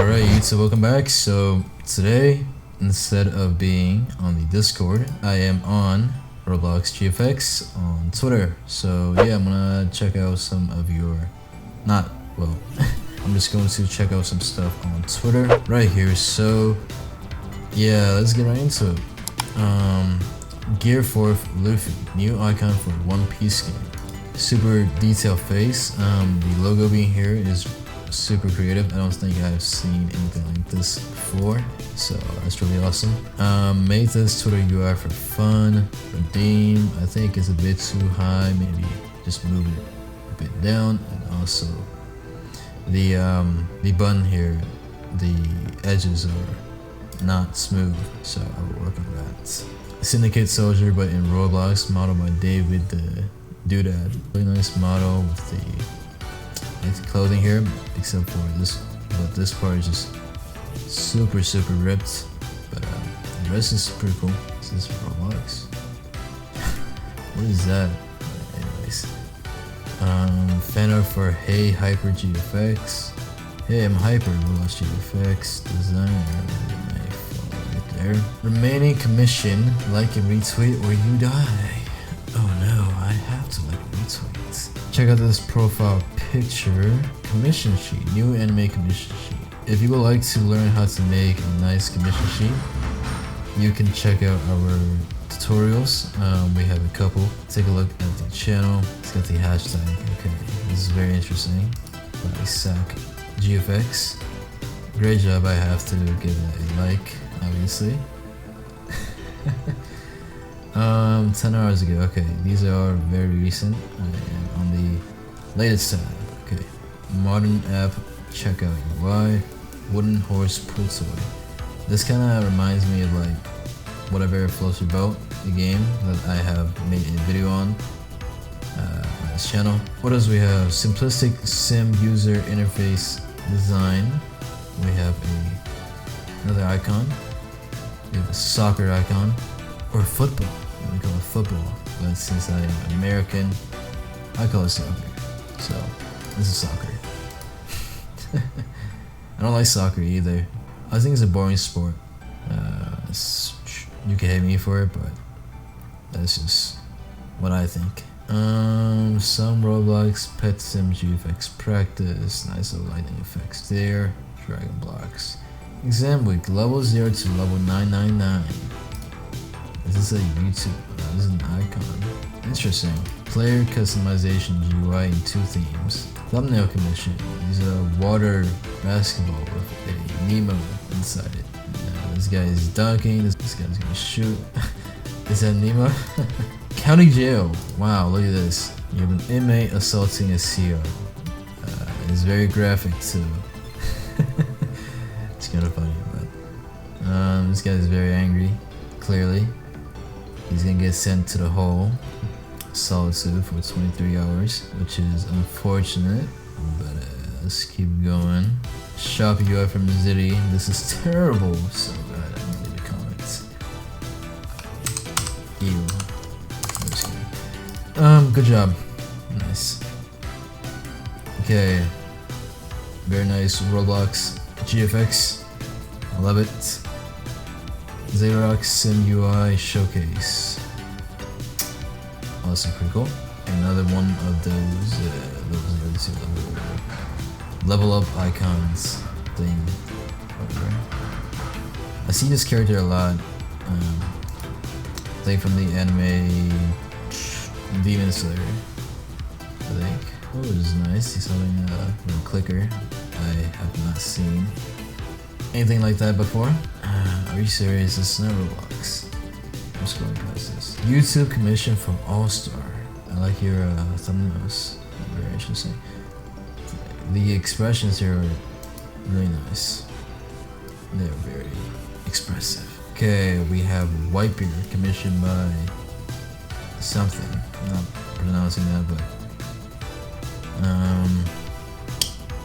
Alright YouTube, welcome back. So today, instead of being on the Discord, I am on Roblox GFX on Twitter. So yeah, I'm gonna check out some of your, I'm just going to check out some stuff on Twitter right here. So yeah, let's get right into it. Gear 4th Luffy, new icon for One Piece game. Super detailed face. The logo being here is super creative. I don't think I've seen anything like this before, so that's really awesome. Made this Twitter UI for fun. Redeem, I think it's a bit too high, maybe just move it a bit down. And also the button here, the edges are not smooth, so I will work on that. Syndicate Soldier, but in Roblox, modeled by David the Doodad. Really nice model with the clothing here, except for this, but this part is just super ripped. But the rest is pretty cool. This is Roblox. What is that? Anyways, fan art for Hey Hyper GFX. Hey, I'm Hyper, Roblox GFX designer. Right there. Remaining commission, like and retweet, or you die. Oh no, I have to like and retweet. Check out this profile picture. Commission sheet, new anime commission sheet. If you would like to learn how to make a nice commission sheet, you can check out our tutorials. We have a couple. Take a look at the channel. It's got the hashtag. Okay, this is very interesting. By Sack GFX. Great job. I have to give it a like, obviously. 10 hours ago. Okay, these are very recent. I am on the latest tab. Okay, modern app checkout UI, wooden horse pull toy. This kind of reminds me of like whatever floats your boat, the game that I have made a video on this channel. What else we have? Simplistic sim user interface design. We have another icon. We have a soccer icon or football. We call it football, but since I am American, I call it soccer. So this is soccer. I don't like soccer either. I think it's a boring sport. You can hate me for it, but that's just what I think. Some Roblox Pet Sim GFX practice. Nice little lighting effects there. Dragon blocks. Exam week, level 0 to level 999. This is a YouTube. This is an icon. Interesting. Player customization GUI in 2 themes. Thumbnail commission. These are water basketball with a Nemo inside it. Now this guy is dunking. This guy's gonna shoot. Is that Nemo? County jail. Wow, look at this. You have an inmate assaulting a CO. It's very graphic too. It's kind of funny, but this guy is very angry. Clearly, he's gonna get sent to the hole. Solitude for 23 hours, which is unfortunate, but let's keep going. Shop UI from the city. This is terrible. So bad. I'm gonna leave a comment. Ew. I'm just kidding. Good job. Nice. Okay. Very nice Roblox GFX. I love it. Xerox Sim UI Showcase. Awesome, pretty cool. Another one of those level up icons thing over there. I see this character a lot. I think from the anime Demon Slayer, I think. Oh, this is nice. He's having a little clicker. I have not seen anything like that before. Are you serious? It's not Roblox. I'm scrolling past this. YouTube commission from All Star. I like your thumbnails. Very interesting. The expressions here are really nice. They're very expressive. Okay, we have Whitebeard commissioned by something. I'm not pronouncing that, but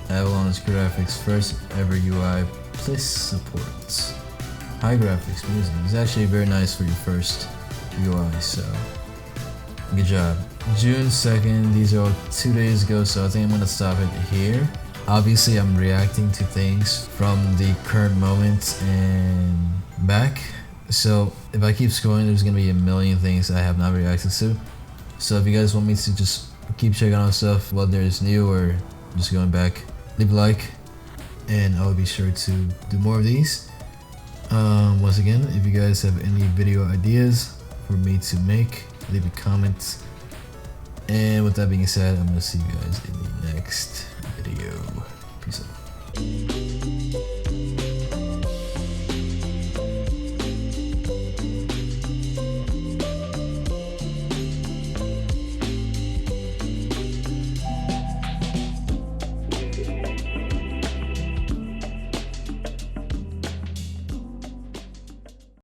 Avalon's graphics first ever UI plus supports. High graphics music. It's actually very nice for your first UI, so good job. June 2nd, these are all 2 days ago, so I think I'm gonna stop it here. Obviously, I'm reacting to things from the current moment and back. So if I keep scrolling, there's gonna be a million things I have not reacted to. So if you guys want me to just keep checking on stuff, whether it's new or just going back, leave a like, and I'll be sure to do more of these. Once again, if you guys have any video ideas for me to make, leave a comment. And with that being said, I'm gonna see you guys in the next video. Peace out.